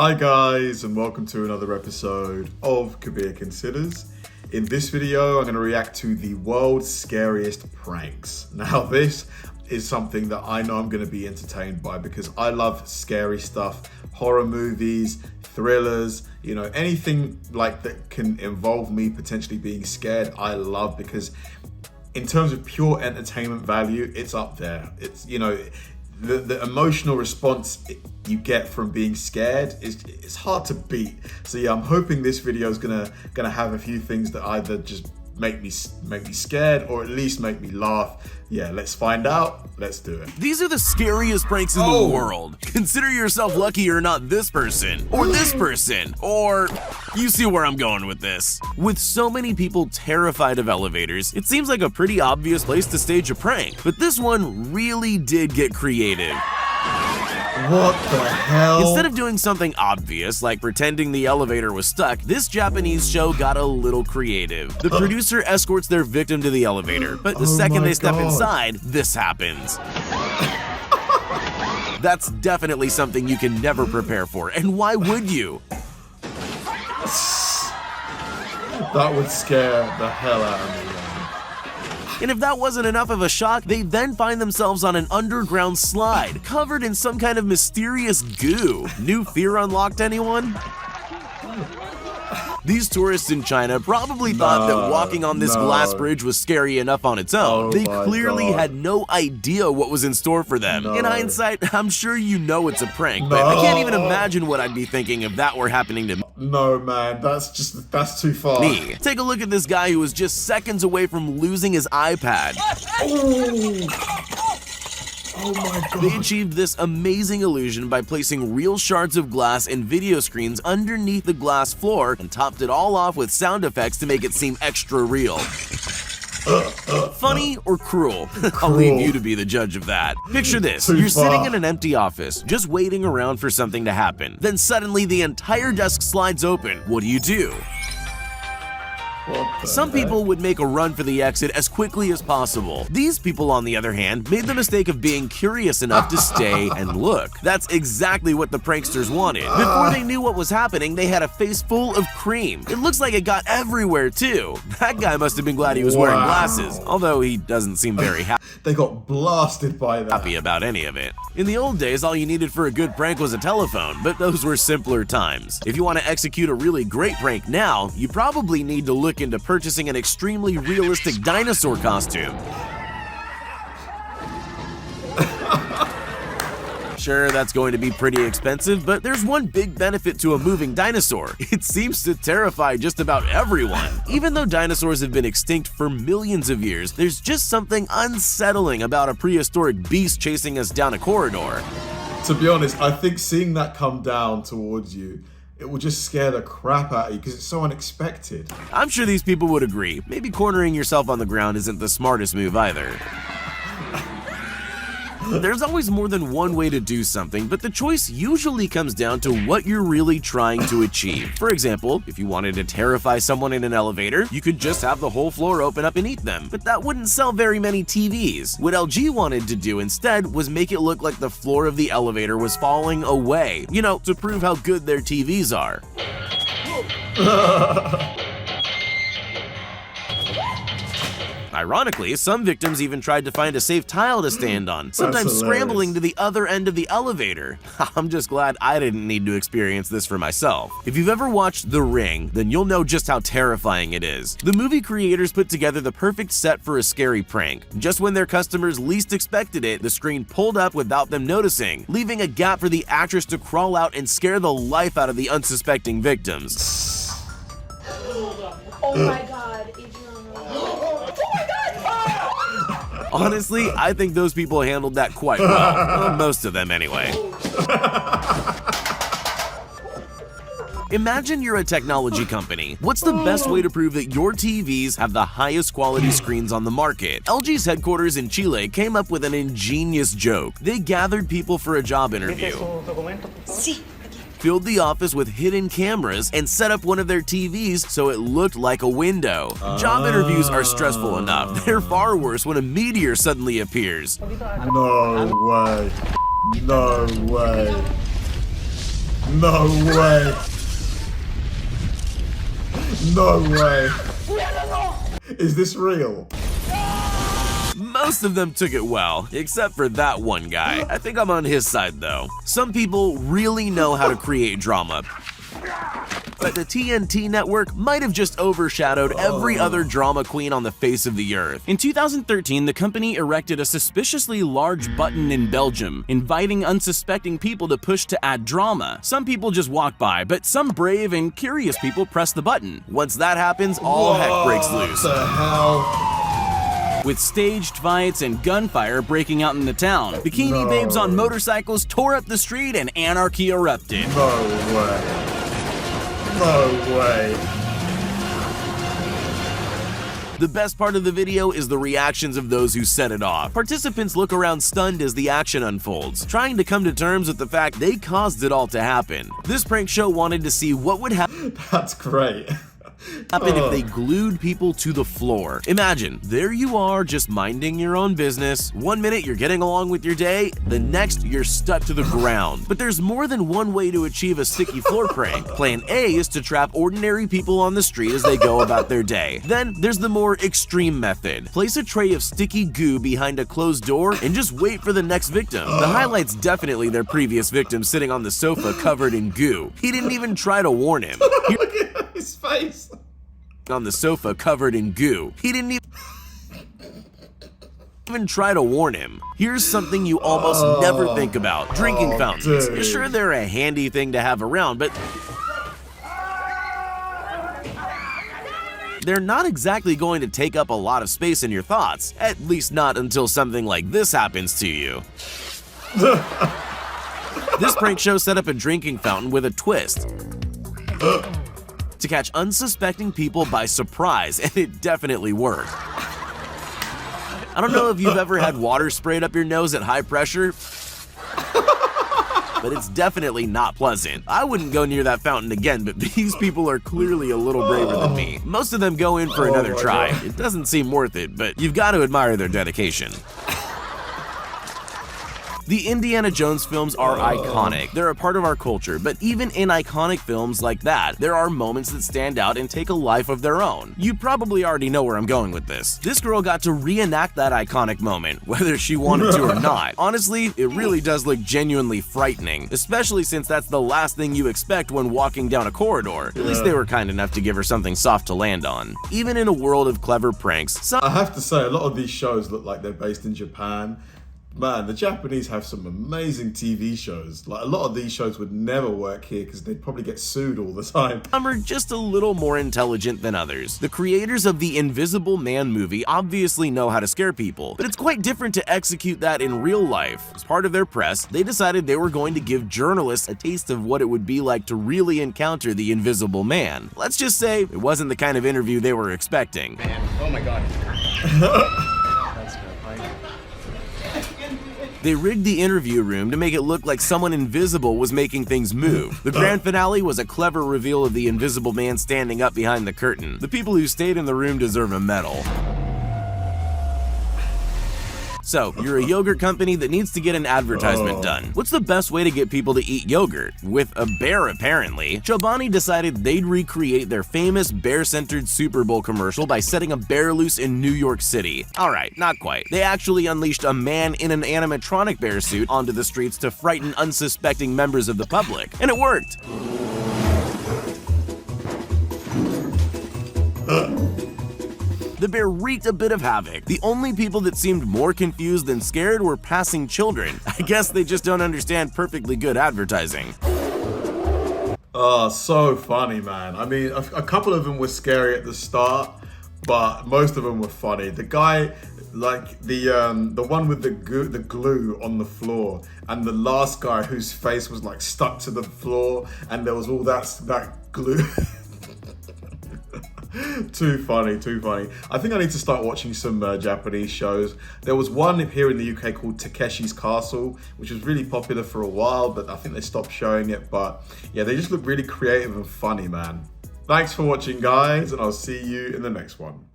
Hi guys, and welcome to another episode of Kabir Considers. In this video, I'm going to react to the world's scariest pranks. Now this is something that I know I'm going to be entertained by because I love scary stuff, horror movies, thrillers, you know, anything like that can involve me potentially being scared, I love, because in terms of pure entertainment value, it's up there. It's, you know, the emotional response you get from being scared is hard to beat. So yeah, I'm hoping this video is gonna have a few things that either just make me scared or at least make me laugh. Yeah, let's find out. Let's do it. These are the scariest pranks in the world. Consider yourself lucky you're not this person, or this person, or you see where I'm going with this. With so many people terrified of elevators, it seems like a pretty obvious place to stage a prank, but this one really did get creative. What the hell? Instead of doing something obvious, like pretending the elevator was stuck, this Japanese show got a little creative. The producer escorts their victim to the elevator, but the second they step inside, this happens. That's definitely something you can never prepare for, and why would you? That would scare the hell out of me. And if that wasn't enough of a shock, they then find themselves on an underground slide, covered in some kind of mysterious goo. New fear unlocked, anyone? These tourists in China probably thought that walking on this glass bridge was scary enough on its own. They clearly had no idea what was in store for them. In hindsight, I'm sure you know it's a prank, but I can't even imagine what I'd be thinking if that were happening to me. No, man, that's too far. Take a look at this guy who was just seconds away from losing his iPad. Oh my God. They achieved this amazing illusion by placing real shards of glass and video screens underneath the glass floor and topped it all off with sound effects to make it seem extra real. Funny or cruel? I'll leave you to be the judge of that. Picture this, you're sitting in an empty office, just waiting around for something to happen. Then suddenly the entire desk slides open. What do? Some people would make a run for the exit as quickly as possible. These people, on the other hand, made the mistake of being curious enough to stay and look. That's exactly what the pranksters wanted. Before they knew what was happening, they had a face full of cream. It looks like it got everywhere too. That guy must have been glad he was wearing glasses, although he doesn't seem very happy. They got blasted by that. About any of it. In the old days, all you needed for a good prank was a telephone, but those were simpler times. If you want to execute a really great prank now, you probably need to look into purchasing an extremely realistic dinosaur costume. Sure, that's going to be pretty expensive, but there's one big benefit to a moving dinosaur. It seems to terrify just about everyone. Even though dinosaurs have been extinct for millions of years, there's just something unsettling about a prehistoric beast chasing us down a corridor. To be honest, I think seeing that come down towards you, it will just scare the crap out of you because it's so unexpected. I'm sure these people would agree. Maybe cornering yourself on the ground isn't the smartest move either. There's always more than one way to do something, but the choice usually comes down to what you're really trying to achieve. For example, if you wanted to terrify someone in an elevator, you could just have the whole floor open up and eat them, but that wouldn't sell very many TVs. What LG wanted to do instead was make it look like the floor of the elevator was falling away, you know, to prove how good their TVs are. Ironically, some victims even tried to find a safe tile to stand on, sometimes scrambling to the other end of the elevator. I'm just glad I didn't need to experience this for myself. If you've ever watched The Ring, then you'll know just how terrifying it is. The movie creators put together the perfect set for a scary prank. Just when their customers least expected it, the screen pulled up without them noticing, leaving a gap for the actress to crawl out and scare the life out of the unsuspecting victims. Oh my God. Honestly, I think those people handled that quite well. Most of them, anyway. Imagine you're a technology company. What's the best way to prove that your TVs have the highest quality screens on the market? LG's headquarters in Chile came up with an ingenious joke. They gathered people for a job interview, filled the office with hidden cameras, and set up one of their TVs so it looked like a window. Job interviews are stressful enough. They're far worse when a meteor suddenly appears. No way. No way. No way. No way. Is this real? Most of them took it well, except for that one guy. I think I'm on his side though. Some people really know how to create drama, but the TNT network might have just overshadowed every other drama queen on the face of the earth. In 2013, the company erected a suspiciously large button in Belgium, inviting unsuspecting people to push to add drama. Some people just walk by, but some brave and curious people press the button. Once that happens, all heck breaks loose. What the hell? With staged fights and gunfire breaking out in the town. Bikini babes on motorcycles tore up the street and anarchy erupted. No way. No way. The best part of the video is the reactions of those who set it off. Participants look around stunned as the action unfolds, trying to come to terms with the fact they caused it all to happen. This prank show wanted to see what would happen. That's great. If they glued people to the floor. Imagine, there you are just minding your own business. One minute you're getting along with your day, the next you're stuck to the ground. But there's more than one way to achieve a sticky floor prank. Plan A is to trap ordinary people on the street as they go about their day. Then there's the more extreme method. Place a tray of sticky goo behind a closed door and just wait for the next victim. The highlight's definitely their previous victim sitting on the sofa covered in goo. He didn't even try to warn him. Look at his face. On the sofa covered in goo. He didn't even try to warn him. Here's something you almost never think about. Drinking fountains. Dude. Sure, they're a handy thing to have around, but they're not exactly going to take up a lot of space in your thoughts. At least not until something like this happens to you. This prank show set up a drinking fountain with a twist to catch unsuspecting people by surprise, and it definitely worked. I don't know if you've ever had water sprayed up your nose at high pressure, but it's definitely not pleasant. I wouldn't go near that fountain again, but these people are clearly a little braver than me. Most of them go in for another try. It doesn't seem worth it, but you've got to admire their dedication. The Indiana Jones films are iconic. They're a part of our culture, but even in iconic films like that, there are moments that stand out and take a life of their own. You probably already know where I'm going with this. This girl got to reenact that iconic moment, whether she wanted to or not. Honestly, it really does look genuinely frightening, especially since that's the last thing you expect when walking down a corridor. At least they were kind enough to give her something soft to land on. Even in a world of clever pranks, I have to say, a lot of these shows look like they're based in Japan. Man, the Japanese have some amazing TV shows. Like, a lot of these shows would never work here because they'd probably get sued all the time. Some are just a little more intelligent than others. The creators of the Invisible Man movie obviously know how to scare people, but it's quite different to execute that in real life. As part of their press, they decided they were going to give journalists a taste of what it would be like to really encounter the Invisible Man. Let's just say it wasn't the kind of interview they were expecting. Man, oh my god. They rigged the interview room to make it look like someone invisible was making things move. The grand finale was a clever reveal of the Invisible Man standing up behind the curtain. The people who stayed in the room deserve a medal. So, you're a yogurt company that needs to get an advertisement done. What's the best way to get people to eat yogurt? With a bear, apparently. Chobani decided they'd recreate their famous bear-centered Super Bowl commercial by setting a bear loose in New York City. Alright, not quite. They actually unleashed a man in an animatronic bear suit onto the streets to frighten unsuspecting members of the public. And it worked! The bear wreaked a bit of havoc. The only people that seemed more confused than scared were passing children. I guess they just don't understand perfectly good advertising. Oh, so funny, man. I mean, a couple of them were scary at the start, but most of them were funny. The guy, like the one with the glue on the floor, and the last guy whose face was like stuck to the floor, and there was all that glue. Too funny, too funny. I think I need to start watching some Japanese shows. There was one here in the UK called Takeshi's Castle, which was really popular for a while, but I think they stopped showing it. But yeah, they just look really creative and funny, man. Thanks for watching, guys, and I'll see you in the next one.